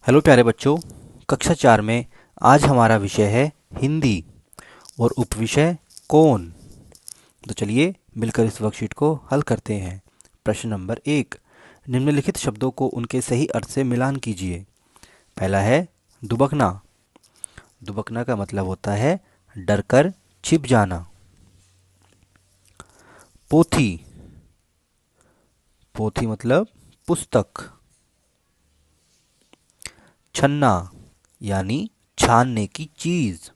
Hello प्यारे बच्चों। कक्षा 4 में आज हमारा विषय है हिंदी और उपविषय कौन। तो चलिए मिलकर इस वर्कशीट को हल करते हैं। प्रश्न नंबर 1, निम्नलिखित शब्दों को उनके सही अर्थ से मिलान कीजिए। पहला है दुबकना। दुबकना का मतलब होता है डरकर छिप जाना। पोथी। पोथी मतलब पुस्तक। छन्ना यानी छानने की चीज।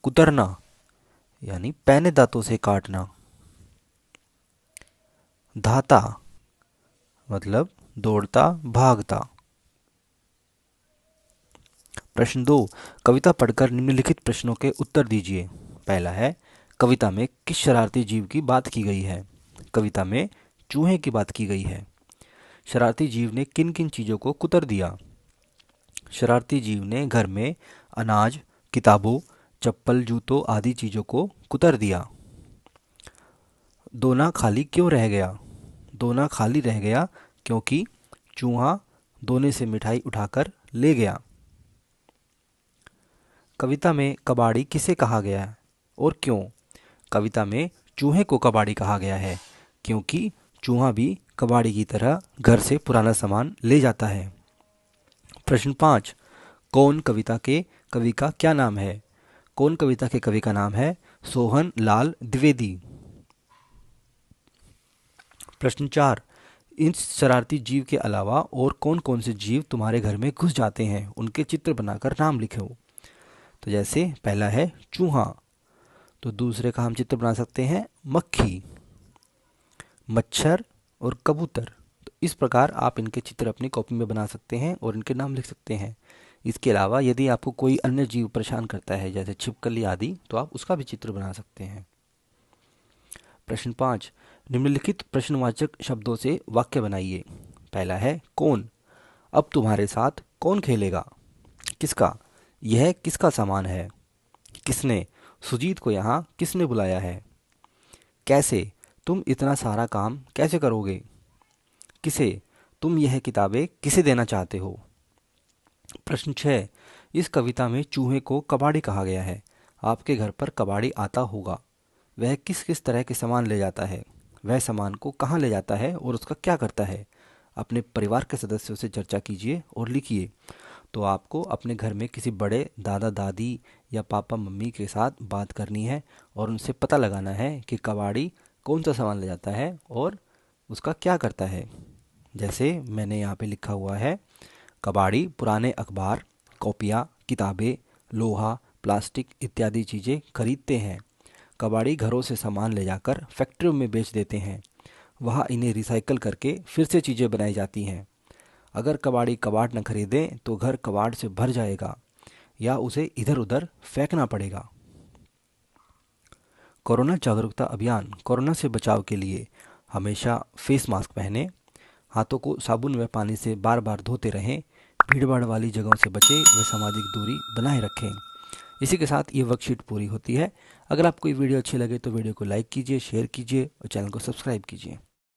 कुतरना यानी पैने दांतों से काटना। धाता मतलब दौड़ता भागता। प्रश्न 2, कविता पढ़कर निम्नलिखित प्रश्नों के उत्तर दीजिए। पहला है कविता में किस शरारती जीव की बात की गई है। कविता में चूहे की बात की गई है। शरारती जीव ने किन किन चीज़ों को कुतर दिया। शरारती जीव ने घर में अनाज, किताबों, चप्पल, जूतों आदि चीज़ों को कुतर दिया। दोना खाली क्यों रह गया। दोना खाली रह गया क्योंकि चूहा दोने से मिठाई उठाकर ले गया। कविता में कबाड़ी किसे कहा गया है और क्यों। कविता में चूहे को कबाड़ी कहा गया है क्योंकि चूहा भी कबाड़ी की तरह घर से पुराना सामान ले जाता है। प्रश्न 5, कौन कविता के कवि का क्या नाम है। कौन कविता के कवि का नाम है सोहन लाल द्विवेदी। प्रश्न 4, इन शरारती जीव के अलावा और कौन कौन से जीव तुम्हारे घर में घुस जाते हैं, उनके चित्र बनाकर नाम लिखो। तो जैसे पहला है चूहा, तो दूसरे का हम चित्र बना सकते हैं मक्खी, मच्छर और कबूतर। तो इस प्रकार आप इनके चित्र अपनी कॉपी में बना सकते हैं और इनके नाम लिख सकते हैं। इसके अलावा यदि आपको कोई अन्य जीव परेशान करता है जैसे छिपकली आदि, तो आप उसका भी चित्र बना सकते हैं। प्रश्न 5, निम्नलिखित प्रश्नवाचक शब्दों से वाक्य बनाइए। पहला है कौन, अब तुम्हारे साथ कौन खेलेगा। किसका, यह किसका सामान है। किसने, सुजीत को यहाँ किसने बुलाया है। कैसे, तुम इतना सारा काम कैसे करोगे। किसे, तुम यह किताबें किसे देना चाहते हो। प्रश्न 6, इस कविता में चूहे को कबाड़ी कहा गया है। आपके घर पर कबाड़ी आता होगा। वह किस किस तरह के सामान ले जाता है, वह सामान को कहाँ ले जाता है और उसका क्या करता है। अपने परिवार के सदस्यों से चर्चा कीजिए और लिखिए। तो आपको अपने घर में किसी बड़े दादा दादी या पापा मम्मी के साथ बात करनी है और उनसे पता लगाना है कि कबाड़ी कौन सा सामान ले जाता है और उसका क्या करता है। जैसे मैंने यहाँ पे लिखा हुआ है, कबाड़ी पुराने अखबार, कॉपियाँ, किताबें, लोहा, प्लास्टिक इत्यादि चीज़ें खरीदते हैं। कबाड़ी घरों से सामान ले जाकर फैक्ट्रियों में बेच देते हैं। वहाँ इन्हें रिसाइकल करके फिर से चीज़ें बनाई जाती हैं। अगर कबाड़ी कबाड़ न खरीदें तो घर कबाड़ से भर जाएगा या उसे इधर उधर फेंकना पड़ेगा। कोरोना जागरूकता अभियान। कोरोना से बचाव के लिए हमेशा फेस मास्क पहनें, हाथों को साबुन व पानी से बार बार धोते रहें, भीड़ भाड़ वाली जगहों से बचें व सामाजिक दूरी बनाए रखें। इसी के साथ ये वर्कशीट पूरी होती है। अगर आपको ये वीडियो अच्छी लगे तो वीडियो को लाइक कीजिए, शेयर कीजिए और चैनल को सब्सक्राइब कीजिए।